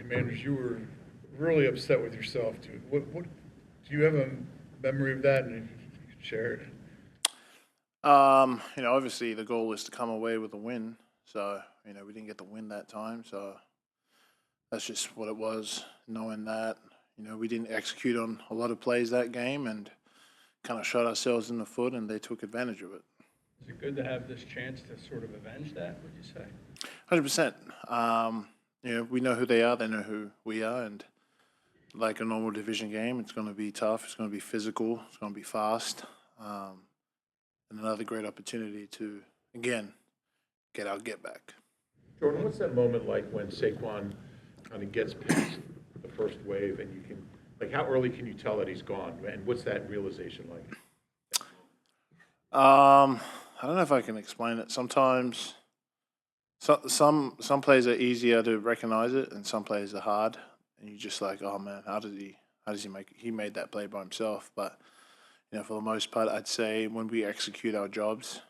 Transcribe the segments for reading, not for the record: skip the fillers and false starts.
Commanders, you were really upset with yourself, too. What do you have a memory of that, and if you could share it? Obviously the goal is to come away with a win. So, we didn't get the win that time. So that's just what it was, knowing that, we didn't execute on a lot of plays that game and kind of shot ourselves in the foot, and they took advantage of it. Is it good to have this chance to sort of avenge that, would you say? 100%. We know who they are, they know who we are, and like a normal division game, it's going to be tough, it's going to be physical, it's going to be fast, and another great opportunity to, again, get our get back. Jordan, what's that moment like when Saquon kind of gets past the first wave and you can, like, how early can you tell that he's gone? And what's that realization like? I don't know if I can explain it. Sometimes, some plays are easier to recognize it, and some plays are hard. And you're just like, oh man, how does he make it? He made that play by himself. But for the most part, I'd say when we execute our jobs,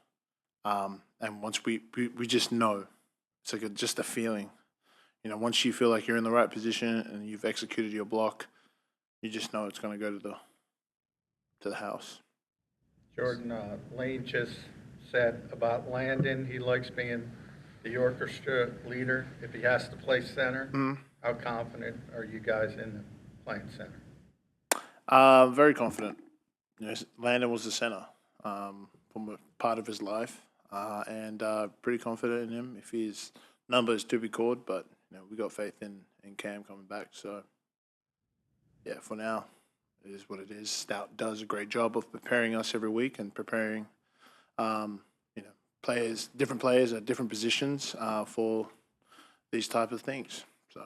and once we just know, it's like just a feeling. Once you feel like you're in the right position and you've executed your block, you just know it's going to go to the house. Jordan, Lane just said about Landon, he likes being the orchestra leader if he has to play center. Mm-hmm. How confident are you guys in playing center? Very confident. Landon was the center from a part of his life, and pretty confident in him. If his number is to be called, but we got faith in Cam coming back. So yeah, for now, it is what it is. Stout does a great job of preparing us every week and preparing, different players at different positions for these type of things. So.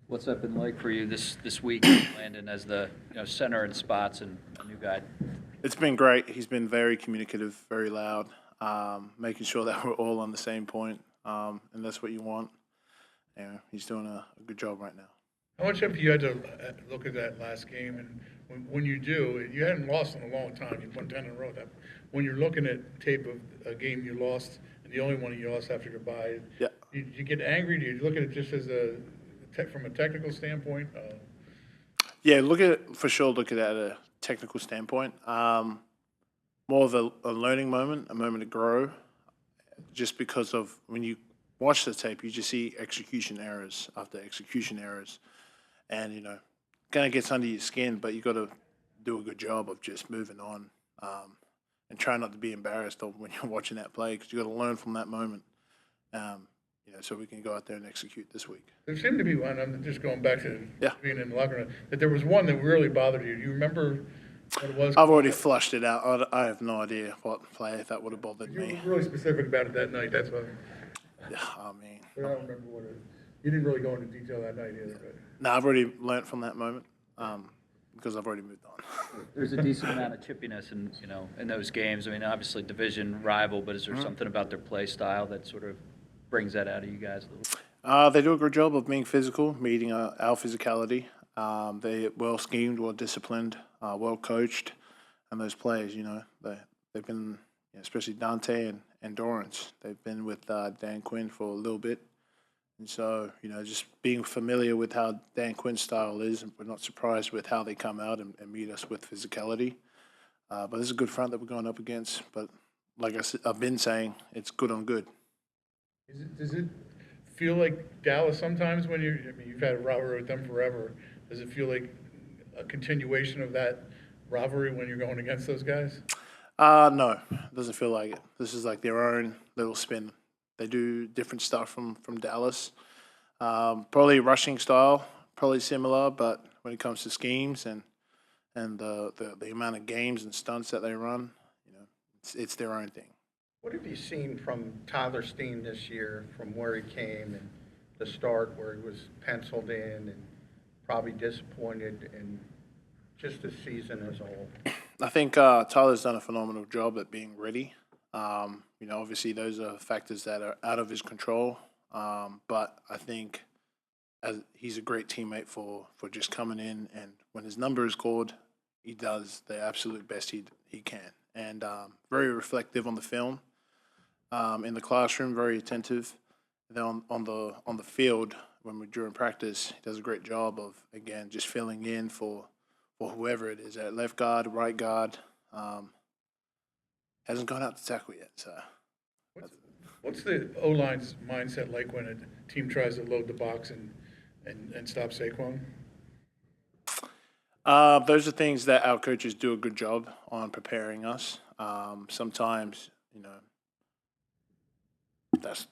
What's that been like for you this week, Landon, as the center in spots and a new guy? It's been great. He's been very communicative, very loud, making sure that we're all on the same point, and that's what you want. He's doing a good job right now. How much have you had to look at that last game? And when you do, you hadn't lost in a long time. You've won 10 in a row. When you're looking at tape of a game you lost, and the only one you lost after your bye, yeah. You get angry? Do you look at it just as from a technical standpoint? Yeah, look at it at a technical standpoint. More of a learning moment, a moment to grow, just because of when you watch the tape, you just see execution errors after execution errors. And, kind of gets under your skin, but you got to do a good job of just moving on and try not to be embarrassed when you're watching that play, because you got to learn from that moment, so we can go out there and execute this week. There seemed to be one, I'm just going back to being in the locker room, that there was one that really bothered you. Do you remember what it was? I've already flushed it out. I have no idea what play that would have bothered me. You were really specific about it that night, that's why. Yeah, I mean. But I don't remember what it. You didn't really go into detail that night either. But. No, I've already learned from that moment because I've already moved on. There's a decent amount of chippiness in those games. I mean, obviously division rival, but is there something about their play style that sort of brings that out of you guys a little? They do a good job of being physical, meeting our physicality. They're well schemed, well disciplined, well coached, and those players, they've been, especially Dante and Dorrance, they've been with Dan Quinn for a little bit. And so, just being familiar with how Dan Quinn's style is, we're not surprised with how they come out and meet us with physicality. But this is a good front that we're going up against. But like I've been saying, it's good on good. Does it feel like Dallas sometimes when you've had a rivalry with them forever? Does it feel like a continuation of that rivalry when you're going against those guys? No, it doesn't feel like it. This is like their own little spin. They do different stuff from Dallas. Probably rushing style, probably similar, but when it comes to schemes and the amount of games and stunts that they run, it's their own thing. What have you seen from Tyler Steen this year, from where he came and the start where he was penciled in and probably disappointed, and just the season as a whole? I think Tyler's done a phenomenal job at being ready. Obviously those are factors that are out of his control. But I think he's a great teammate for just coming in, and when his number is called, he does the absolute best he can. And very reflective on the film. In the classroom, very attentive. Then on the field, when we're during practice, he does a great job of, again, just filling in for whoever it is at left guard, right guard. Hasn't gone out to tackle yet, so. What's the O-line's mindset like when a team tries to load the box and stop Saquon? Those are things that our coaches do a good job on preparing us. Sometimes,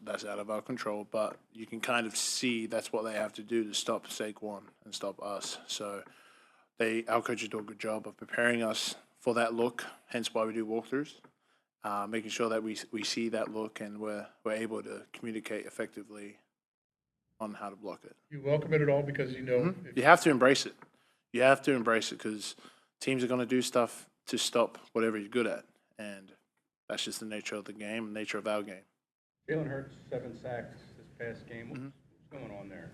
that's out of our control, but you can kind of see that's what they have to do to stop Saquon and stop us. So our coaches do a good job of preparing us for that look, hence why we do walkthroughs, making sure that we see that look and we're able to communicate effectively on how to block it. You welcome it at all because you know You have to embrace it. You have to embrace it because teams are going to do stuff to stop whatever you're good at, and that's just the nature of the game, nature of our game. Jalen Hurts, 7 sacks this past game. What's going on there?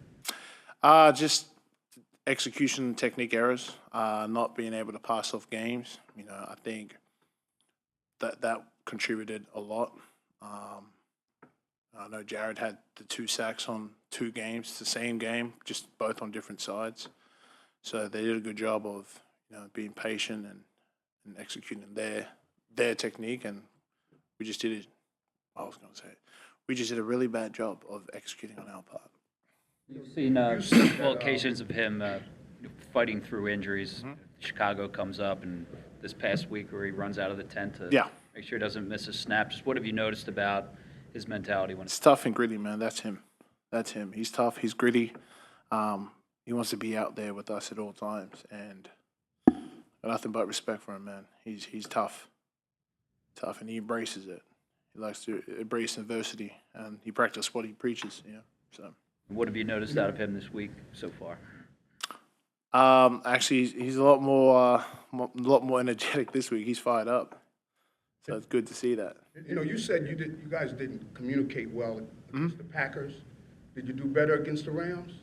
Just execution and technique errors, not being able to pass off games. I think that contributed a lot. I know Jared had the 2 sacks on 2 games, the same game, just both on different sides. So they did a good job of being patient and executing their technique, and we just did it. We just did a really bad job of executing on our part. You've seen multiple occasions of him fighting through injuries. Chicago comes up, and this past week where he runs out of the tent to make sure he doesn't miss a snap. Just what have you noticed about his mentality when it's tough and gritty, man? That's him. He's tough. He's gritty. He wants to be out there with us at all times, and nothing but respect for him, man. He's tough, and he embraces it. He likes to embrace adversity, and he practices what he preaches. So. What have you noticed out of him this week so far? Actually, he's a lot more energetic this week. He's fired up, so it's good to see that. You said you guys didn't communicate well against the Packers. Did you do better against the Rams?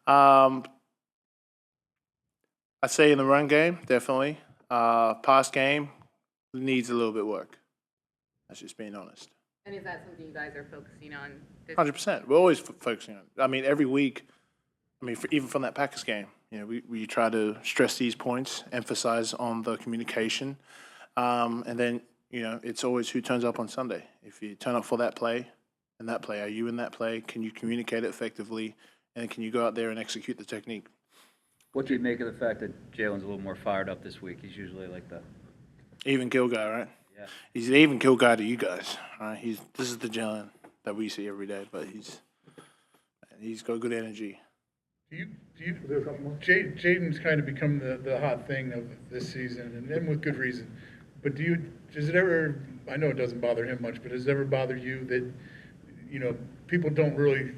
I'd say in the run game, definitely. Pass game needs a little bit of work. That's just being honest. And is that something you guys are focusing on? 100%. We're always focusing on it. I mean, every week, even from that Packers game, we try to stress these points, emphasize on the communication, and then, it's always who turns up on Sunday. If you turn up for that play, are you in that play? Can you communicate it effectively? And can you go out there and execute the technique? What do you make of the fact that Jalen's a little more fired up this week? He's usually like the even kill guy, right? Yeah. He's an even kill guy to you guys, right? This is the Jalen that we see every day, but he's got good energy. Jayden's kind of become the hot thing of this season, and with good reason. But does it ever? I know it doesn't bother him much, but does it ever bother you that people don't really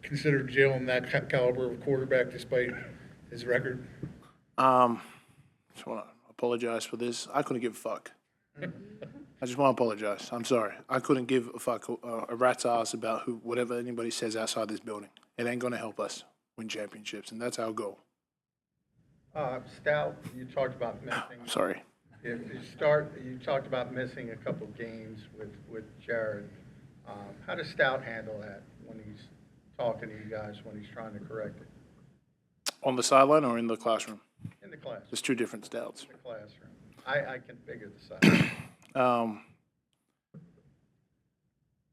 consider Jalen that caliber of quarterback despite his record? I just want to apologize for this. I couldn't give a fuck. I just want to apologize. I'm sorry. I couldn't give a fuck, a rat's ass about whatever anybody says outside this building. It ain't going to help us win championships, and that's our goal. Stout, you talked about missing. I'm sorry. You talked about missing a couple games with Jared. How does Stout handle that when he's talking to you guys, when he's trying to correct it? On the sideline or in the classroom? In the classroom. There's 2 different stouts. In the classroom. I can figure this out.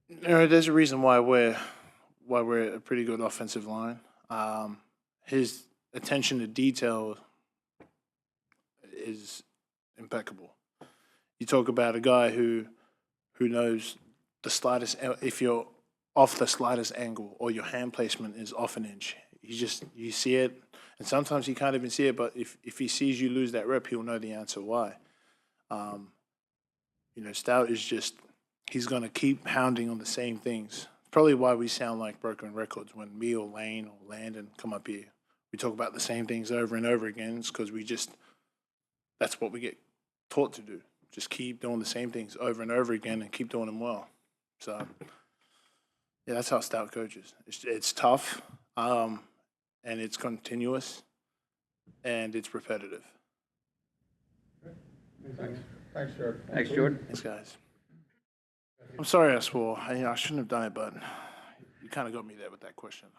There's a reason why we're a pretty good offensive line. His attention to detail is impeccable. You talk about a guy who knows the slightest. If you're off the slightest angle or your hand placement is off an inch, you see it, and sometimes he can't even see it. But if he sees you lose that rep, he'll know the answer why. Stout is he's going to keep pounding on the same things. Probably why we sound like broken records when me or Lane or Landon come up here. We talk about the same things over and over again. It's because that's what we get taught to do. Just keep doing the same things over and over again and keep doing them well. So, yeah, that's how Stout coaches. It's tough, and it's continuous, and it's repetitive. Thanks, Jared. Thanks, Jordan. Thanks, guys. I'm sorry I swore. I shouldn't have done it, but you kind of got me there with that question.